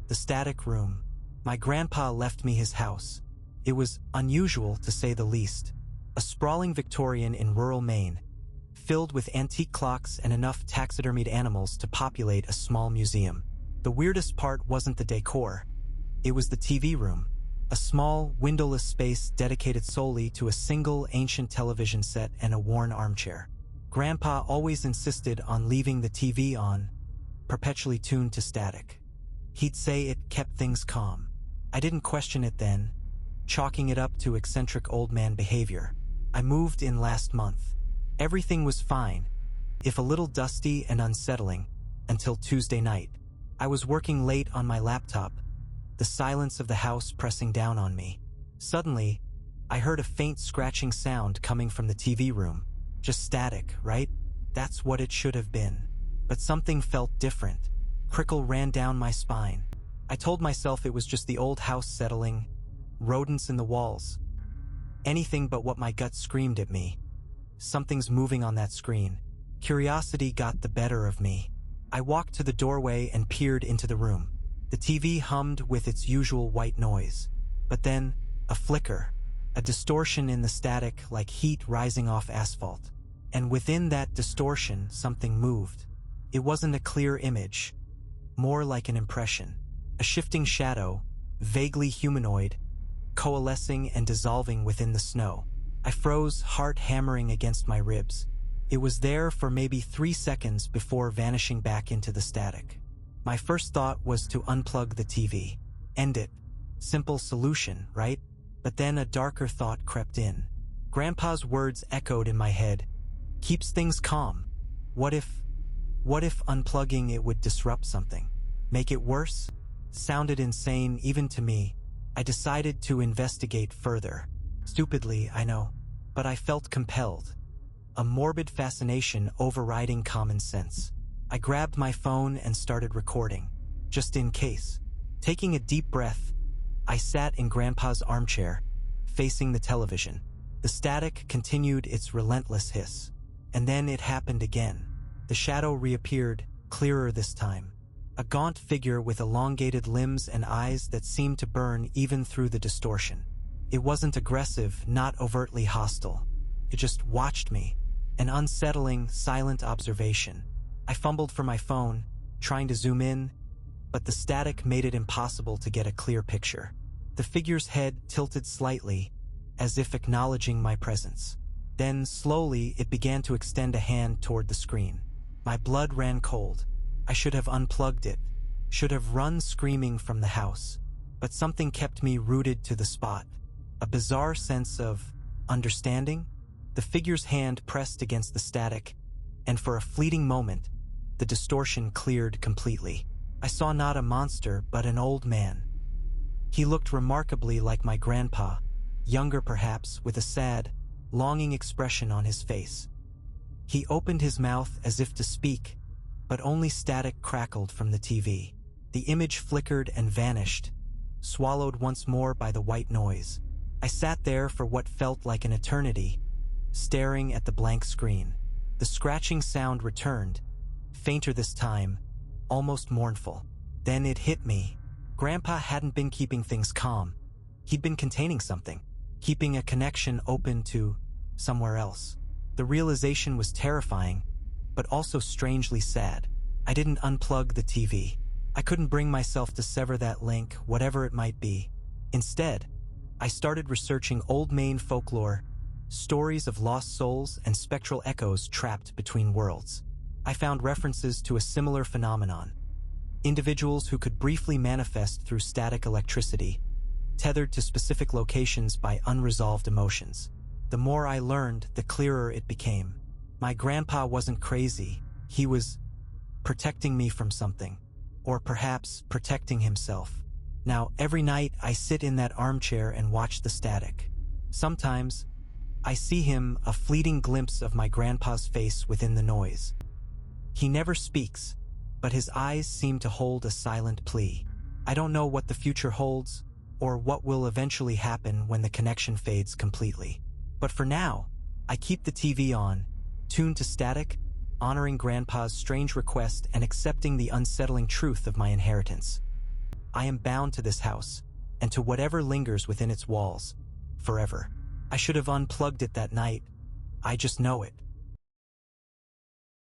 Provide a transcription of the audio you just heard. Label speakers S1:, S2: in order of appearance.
S1: The static room. My grandpa left me his house. It was unusual, to say the least. A sprawling Victorian in rural Maine, filled with antique clocks and enough taxidermied animals to populate a small museum. The weirdest part wasn't the decor. It was the TV room, a small, windowless space dedicated solely to a single ancient television set and a worn armchair. Grandpa always insisted on leaving the TV on, perpetually tuned to static. He'd say it kept things calm. I didn't question it then, chalking it up to eccentric old man behavior. I moved in last month. Everything was fine, if a little dusty and unsettling, until Tuesday night. I was working late on my laptop, the silence of the house pressing down on me. Suddenly, I heard a faint scratching sound coming from the TV room. Just static, right? That's what it should have been. But something felt different. Prickle ran down my spine. I told myself it was just the old house settling, rodents in the walls. Anything but what my gut screamed at me. Something's moving on that screen. Curiosity got the better of me. I walked to the doorway and peered into the room. The TV hummed with its usual white noise. But then, a flicker, a distortion in the static like heat rising off asphalt. And within that distortion, something moved. It wasn't a clear image, more like an impression. A shifting shadow, vaguely humanoid, coalescing and dissolving within the snow. I froze, heart hammering against my ribs. It was there for maybe 3 seconds before vanishing back into the static. My first thought was to unplug the TV. End it. Simple solution, right? But then a darker thought crept in. Grandpa's words echoed in my head. Keeps things calm. What if unplugging it would disrupt something? Make it worse? Sounded insane even to me. I decided to investigate further. Stupidly, I know. But I felt compelled. A morbid fascination overriding common sense. I grabbed my phone and started recording, just in case. Taking a deep breath, I sat in Grandpa's armchair, facing the television. The static continued its relentless hiss. And then it happened again. The shadow reappeared, clearer this time. A gaunt figure with elongated limbs and eyes that seemed to burn even through the distortion. It wasn't aggressive, not overtly hostile. It just watched me. An unsettling, silent observation. I fumbled for my phone, trying to zoom in, but the static made it impossible to get a clear picture. The figure's head tilted slightly, as if acknowledging my presence. Then, slowly, it began to extend a hand toward the screen. My blood ran cold. I should have unplugged it, should have run screaming from the house. But something kept me rooted to the spot. A bizarre sense of understanding. The figure's hand pressed against the static, and for a fleeting moment, the distortion cleared completely. I saw not a monster, but an old man. He looked remarkably like my grandpa, younger perhaps, with a sad, longing expression on his face. He opened his mouth as if to speak, but only static crackled from the TV. The image flickered and vanished, swallowed once more by the white noise. I sat there for what felt like an eternity, staring at the blank screen. The scratching sound returned, fainter this time, almost mournful. Then it hit me. Grandpa hadn't been keeping things calm. He'd been containing something, keeping a connection open to somewhere else. The realization was terrifying, but also strangely sad. I didn't unplug the TV. I couldn't bring myself to sever that link, whatever it might be. Instead, I started researching old Maine folklore, stories of lost souls and spectral echoes trapped between worlds. I found references to a similar phenomenon. Individuals who could briefly manifest through static electricity, tethered to specific locations by unresolved emotions. The more I learned, the clearer it became. My grandpa wasn't crazy. He was protecting me from something, or perhaps protecting himself. Now, every night I sit in that armchair and watch the static. Sometimes, I see him, a fleeting glimpse of my grandpa's face within the noise. He never speaks, but his eyes seem to hold a silent plea. I don't know what the future holds, or what will eventually happen when the connection fades completely. But for now, I keep the TV on, tuned to static, honoring Grandpa's strange request and accepting the unsettling truth of my inheritance. I am bound to this house, and to whatever lingers within its walls, forever. I should have unplugged it that night. I just know it.